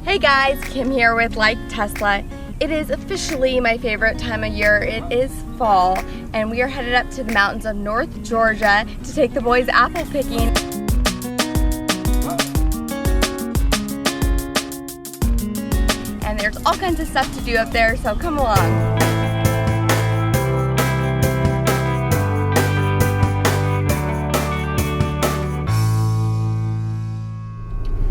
Hey guys, Kim here with Like Tesla. It is officially my favorite time of year. It is fall, and we are headed up to the mountains of North Georgia to take the boys apple picking. And there's all kinds of stuff to do up there, so come along.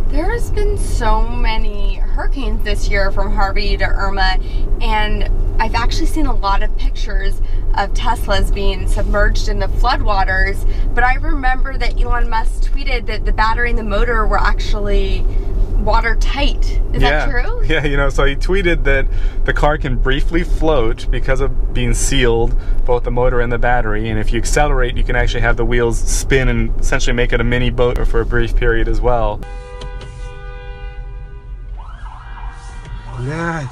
There's been so many hurricanes this year, from Harvey to Irma, and I've actually seen a lot of pictures of Teslas being submerged in the floodwaters, but I remember that Elon Musk tweeted that the battery and the motor were actually watertight. Is that true? Yeah, so he tweeted that the car can briefly float because of being sealed, both the motor and the battery, and if you accelerate, you can actually have the wheels spin and essentially make it a mini boat for a brief period as well. Yeah.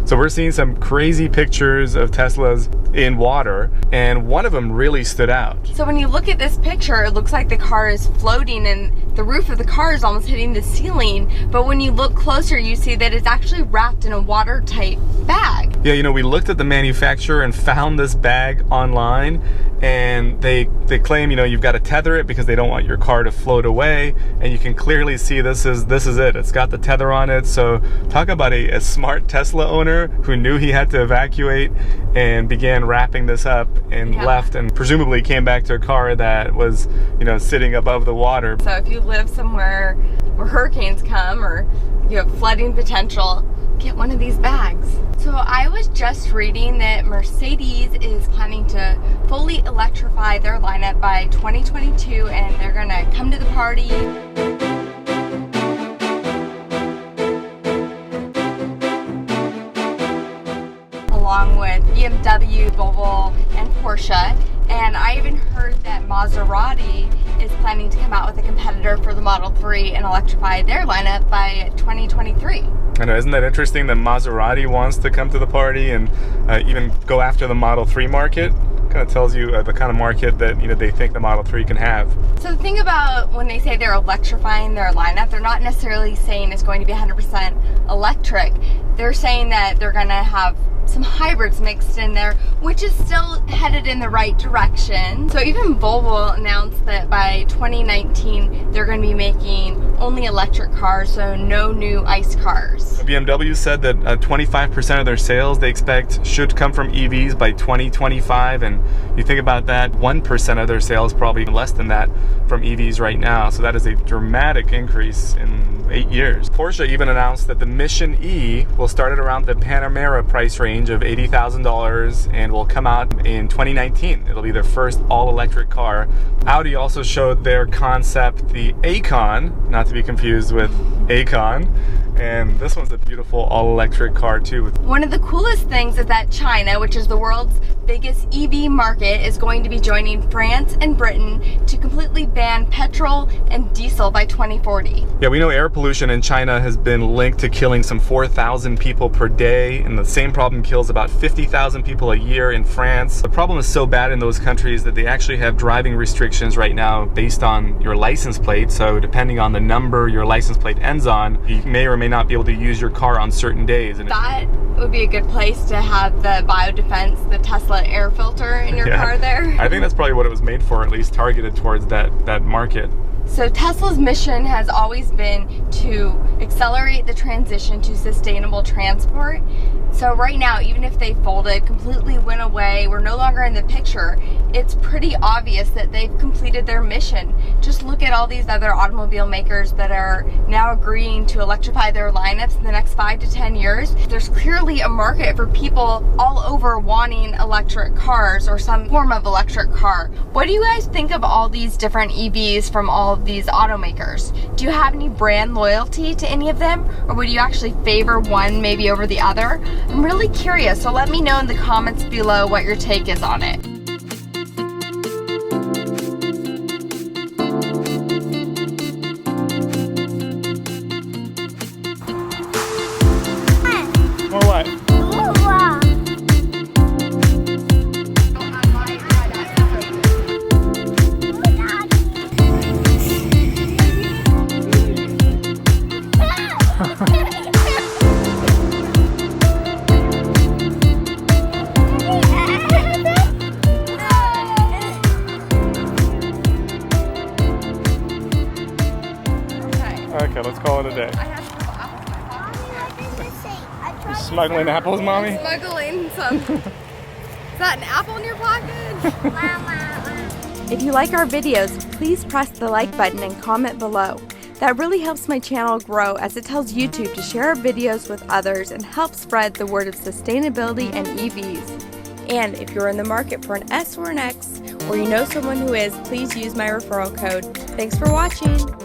So we're seeing some crazy pictures of Teslas in water, and one of them really stood out. So when you look at this picture, it looks like the car is floating and the roof of the car is almost hitting the ceiling, but when you look closer, you see that it's actually wrapped in a watertight bag. Yeah, we looked at the manufacturer and found this bag online, and they claim, you've got to tether it because they don't want your car to float away, and you can clearly see this is it. It's got the tether on it. So talk about a smart Tesla owner who knew he had to evacuate and began wrapping this up and left, and presumably came back to a car that was, sitting above the water. So if you live somewhere where hurricanes come or you have flooding potential, get one of these bags. So I was just reading that Mercedes is planning to fully electrify their lineup by 2022, and they're gonna come to the party. Along with BMW, Volvo, and Porsche. And I even heard that Maserati is planning to come out with a competitor for the Model 3 and electrify their lineup by 2023. I know, isn't that interesting that Maserati wants to come to the party and even go after the Model 3 market? Kind of tells you the kind of market that they think the Model 3 can have. So the thing about when they say they're electrifying their lineup, they're not necessarily saying it's going to be 100% electric. They're saying that they're going to have some hybrids mixed in there, which is still headed in the right direction. So even Volvo announced that by 2019 they're going to be making only electric cars, so no new ICE cars. BMW said that 25% of their sales they expect should come from EVs by 2025, and you think about that, 1% of their sales, probably less than that, from EVs right now. So that is a dramatic increase in 8 years. Porsche even announced that the Mission E will start at around the Panamera price range of $80,000 and will come out in 2019. It'll be their first all-electric car. Audi also showed their concept, the Acon, not to be confused with Acon, and this one's a beautiful all-electric car too. One of the coolest things is that China, which is the world's biggest EV market, is going to be joining France and Britain to completely ban petrol and diesel by 2040. Yeah, we know air pollution in China has been linked to killing some 4,000 people per day, and the same problem kills about 50,000 people a year in France. The problem is so bad in those countries that they actually have driving restrictions right now based on your license plate. So depending on the number your license plate ends on, you may or may not be able to use your car on certain days. And that would be a good place to have the biodefense, the Tesla air filter in your car there. I think that's probably what it was made for, at least targeted towards that market. So Tesla's mission has always been to accelerate the transition to sustainable transport. So right now, even if they folded, completely went away, we're no longer in the picture, it's pretty obvious that they've completed their mission. Just look at all these other automobile makers that are now agreeing to electrify their lineups in the next 5 to 10 years. There's clearly a market for people all over wanting electric cars or some form of electric car. What do you guys think of all these different EVs from all of these automakers? Do you have any brand loyalty to any of them, or would you actually favor one maybe over the other? I'm really curious, so let me know in the comments below what your take is on it. Or what? today? I have some apples in my pocket. Mommy, what does this say? I tried You to smuggling apples, Mommy? Smuggling some. Is that an apple in your pocket? Mama. If you like our videos, please press the like button and comment below. That really helps my channel grow as it tells YouTube to share our videos with others and help spread the word of sustainability and EVs. And if you're in the market for an S or an X, or you know someone who is, please use my referral code. Thanks for watching.